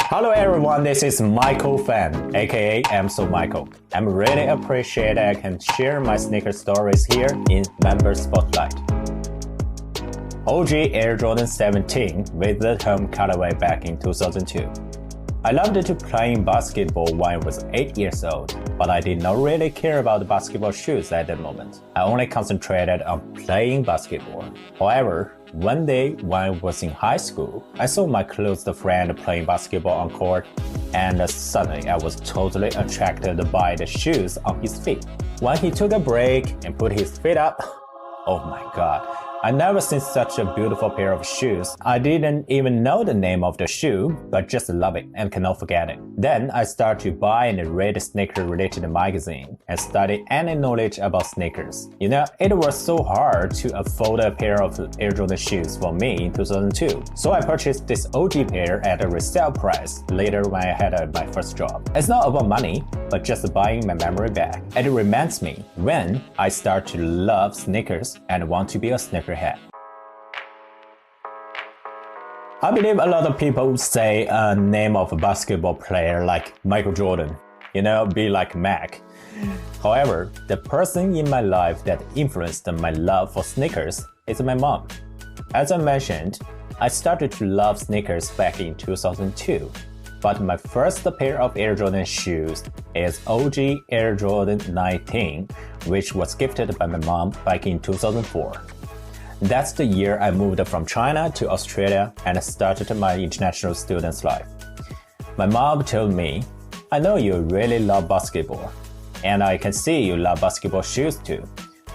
Hello everyone, this is Michael Fan, aka I'm So Michael. I'm really appreciate I can share my sneaker stories here in Member Spotlight. OG Air Jordan 17 with the home colorway back in 2002. I loved to playing basketball when I was 8 years old, but I did not really care about basketball shoes at that moment. I only concentrated on playing basketball. However, one day when I was in high school, I saw my close friend playing basketball on court, and suddenly I was totally attracted by the shoes on his feet. When he took a break and put his feet up, oh my god, I never seen such a beautiful pair of shoes. I didn't even know the name of the shoe, but just love it and cannot forget it. Then I started to buy and read sneaker-related magazine and study any knowledge about sneakers. You know, it was so hard to afford a pair of Air Jordan shoes for me in 2002. So I purchased this OG pair at a resale price later when I had my first job. It's not about money, but just buying my memory back. It reminds me when I start to love sneakers and want to be a sneakerhead. I believe a lot of people say a name of a basketball player like Michael Jordan, be like Mac. However, the person in my life that influenced my love for sneakers is my mom. As I mentioned, I started to love sneakers back in 2002, but my first pair of Air Jordan shoes is OG Air Jordan 19, which was gifted by my mom back in 2004. That's the year I moved from China to Australia and started my international student's life. My mom told me, I know you really love basketball, and I can see you love basketball shoes too.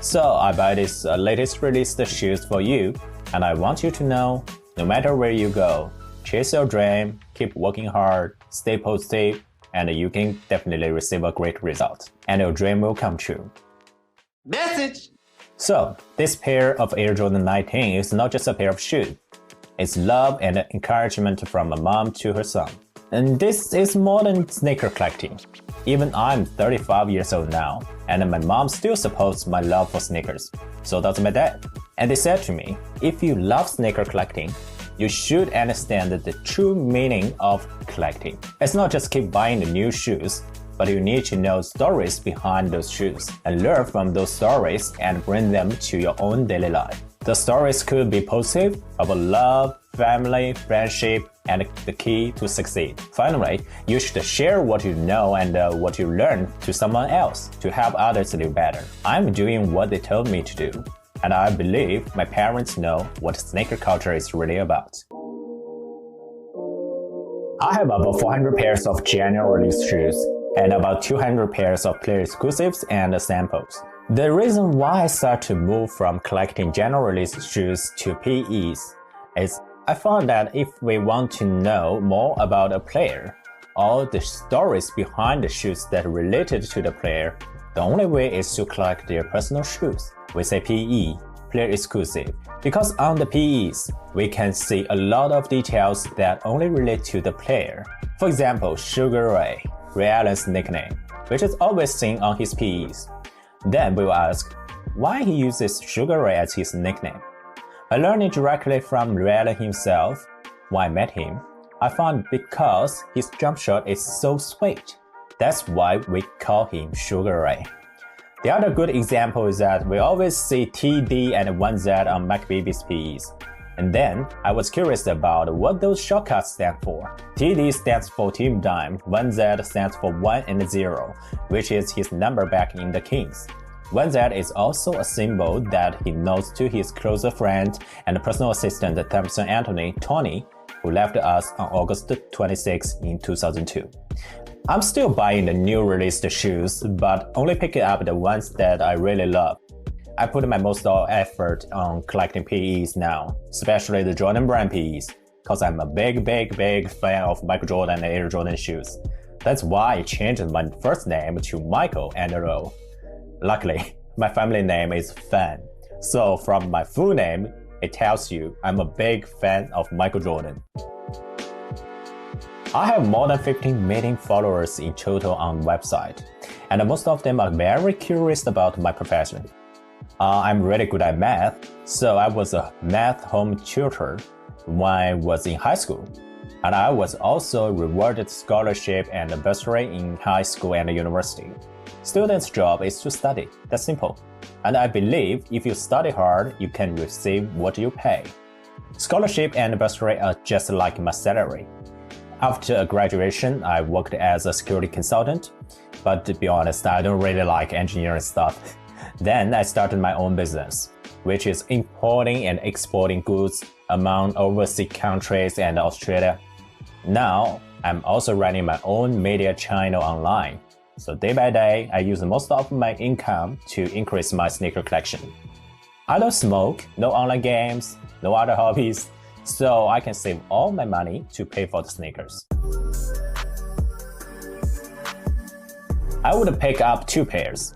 So I buy this latest released shoes for you, and I want you to know, no matter where you go, chase your dream, keep working hard, stay positive, and you can definitely receive a great result, and your dream will come true. Message! So, this pair of Air Jordan 19 is not just a pair of shoes. It's love and encouragement from a mom to her son. And this is more than sneaker collecting. Even I'm 35 years old now, and my mom still supports my love for sneakers. So does my dad. And they said to me, if you love sneaker collecting, you should understand the true meaning of collecting. It's not just keep buying the new shoes, but you need to know stories behind those shoes and learn from those stories and bring them to your own daily life. The stories could be positive, about love, family, friendship, and the key to succeed. Finally, you should share what you know and what you learn to someone else to help others live better. I'm doing what they told me to do, and I believe my parents know what sneaker culture is really about. I have about 400 pairs of general release shoes and about 200 pairs of player exclusives and samples. The reason why I started to move from collecting general release shoes to PEs is I found that if we want to know more about a player, or the stories behind the shoes that are related to the player, the only way is to collect their personal shoes. We say PE, player exclusive, because on the PEs, we can see a lot of details that only relate to the player. For example, Sugar Ray, Ray Allen's nickname, which is always seen on his PEs. Then we will ask why he uses Sugar Ray as his nickname. By learning directly from Ray Allen himself, when I met him, I found because his jump shot is so sweet. That's why we call him Sugar Ray. The other good example is that we always see TD and 1Z on McBaby's PEs. And then I was curious about what those shortcuts stand for. TD stands for Team Dime, 1Z stands for 1 and 0, which is his number back in the Kings. 1Z is also a symbol that he notes to his closer friend and personal assistant Thompson Anthony, Tony, who left us on August 26 in 2002. I'm still buying the new released shoes, but only picking up the ones that I really love. I put my most effort on collecting PEs now, especially the Jordan brand PEs, cause I'm a big fan of Michael Jordan and Air Jordan shoes. That's why I changed my first name to Michael and Ro. Luckily, my family name is Fan, so from my full name, it tells you I'm a big fan of Michael Jordan. I have more than 15 million followers in total on the website, and most of them are very curious about my profession. I'm really good at math, so I was a math home tutor when I was in high school. And I was also rewarded scholarship and bursary in high school and university. Student's job is to study, that's simple. And I believe if you study hard, you can receive what you pay. Scholarship and bursary are just like my salary. After graduation, I worked as a security consultant, but to be honest, I don't really like engineering stuff. Then I started my own business, which is importing and exporting goods among overseas countries and Australia. Now, I'm also running my own media channel online. So day by day, I use most of my income to increase my sneaker collection. I don't smoke, no online games, no other hobbies, so I can save all my money to pay for the sneakers. I would pick up two pairs.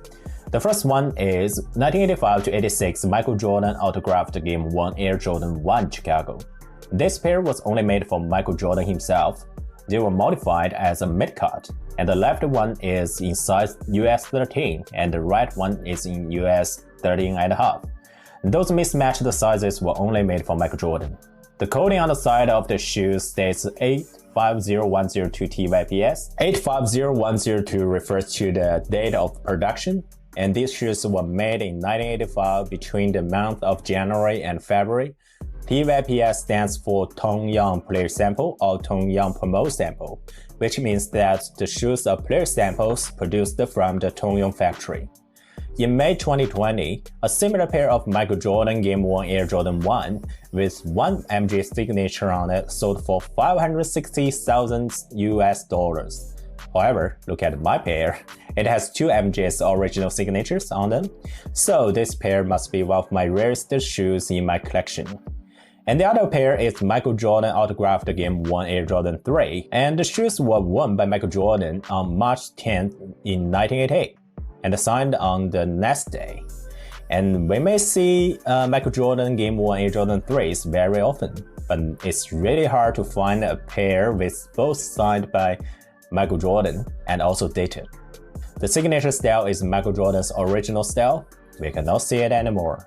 The first one is 1985-86 Michael Jordan autographed Game 1 Air Jordan 1 Chicago. This pair was only made for Michael Jordan himself. They were modified as a mid-cut, and the left one is in size US 13 and the right one is in US 13.5. Those mismatched sizes were only made for Michael Jordan. The coding on the side of the shoe states 850102 TYPS. 850102 refers to the date of production, and these shoes were made in 1985 between the month of January and February. TYPS stands for Tong Young Player Sample or Tong Young Promote Sample, which means that the shoes are player samples produced from the Tong Young factory. In May 2020, a similar pair of Michael Jordan Game 1 Air Jordan 1 with one MJ signature on it sold for $560,000 US. However, look at my pair. It has two MJ's original signatures on them, so this pair must be one of my rarest shoes in my collection. And the other pair is Michael Jordan autographed Game 1 Air Jordan 3, and the shoes were worn by Michael Jordan on March 10th in 1988, and signed on the next day. And we may see Michael Jordan Game 1 Air Jordan 3s very often, but it's really hard to find a pair with both signed by Michael Jordan and also dated. The signature style is Michael Jordan's original style. We cannot see it anymore.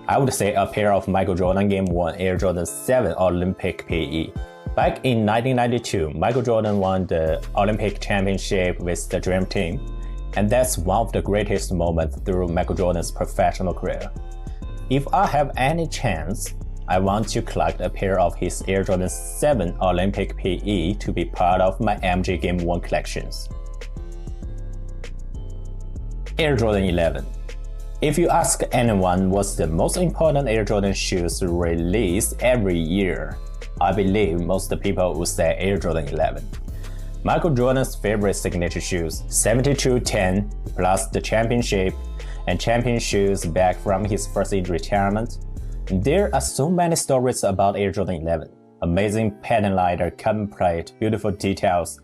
I would say a pair of Michael Jordan Game 1 Air Jordan 7 Olympic PE. Back in 1992, Michael Jordan won the Olympic Championship with the Dream Team, and that's one of the greatest moments through Michael Jordan's professional career. If I have any chance, I want to collect a pair of his Air Jordan 7 Olympic PE to be part of my MJ Game 1 collections. Air Jordan 11. If you ask anyone what's the most important Air Jordan shoes released every year, I believe most people would say Air Jordan 11. Michael Jordan's favorite signature shoes, 72-10 plus the championship and champion shoes back from his first retirement. There are so many stories about Air Jordan 11. Amazing patent leather, carbon plate, beautiful details.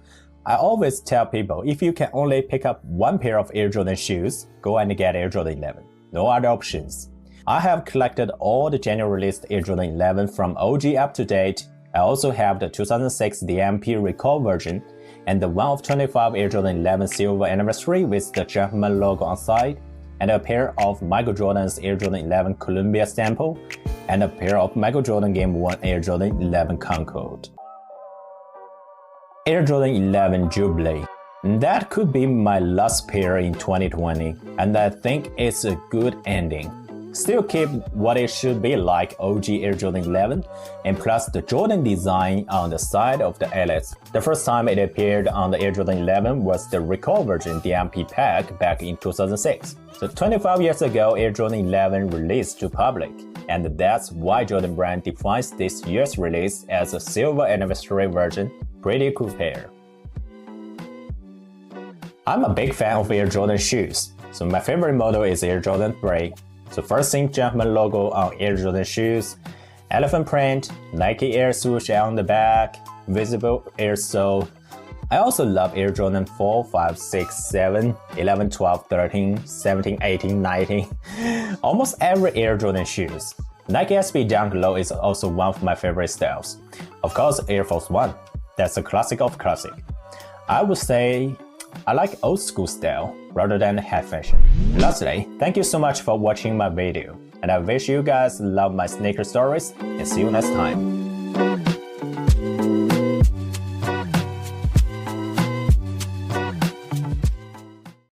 I always tell people if you can only pick up one pair of Air Jordan shoes, go and get Air Jordan 11. No other options. I have collected all the January released Air Jordan 11 from OG up to date. I also have the 2006 DMP Recall version and the 1 of 25 Air Jordan 11 silver anniversary with the Jumpman logo on side, and a pair of Michael Jordan's Air Jordan 11 Columbia sample, and a pair of Michael Jordan Game 1 Air Jordan 11 Concord. Air Jordan 11 Jubilee. That could be my last pair in 2020, and I think it's a good ending. Still keep what it should be like OG Air Jordan 11, and plus the Jordan design on the side of the eyelets. The first time it appeared on the Air Jordan 11 was the Recall version DMP pack back in 2006. So 25 years ago, Air Jordan 11 released to public, and that's why Jordan Brand defines this year's release as a silver anniversary version. Pretty cool pair. I'm a big fan of Air Jordan shoes, so my favorite model is Air Jordan 3. So first thing, Jumpman logo on Air Jordan shoes, elephant print, Nike Air swoosh on the back, visible air sole. I also love Air Jordan 4, 5, 6, 7, 11, 12, 13, 17, 18, 19. Almost every Air Jordan shoes. Nike SB Dunk Low is also one of my favorite styles. Of course, Air Force 1. That's a classic of classic. I would say I like old school style rather than high fashion. Lastly, thank you so much for watching my video, and I wish you guys love my sneaker stories, and see you next time.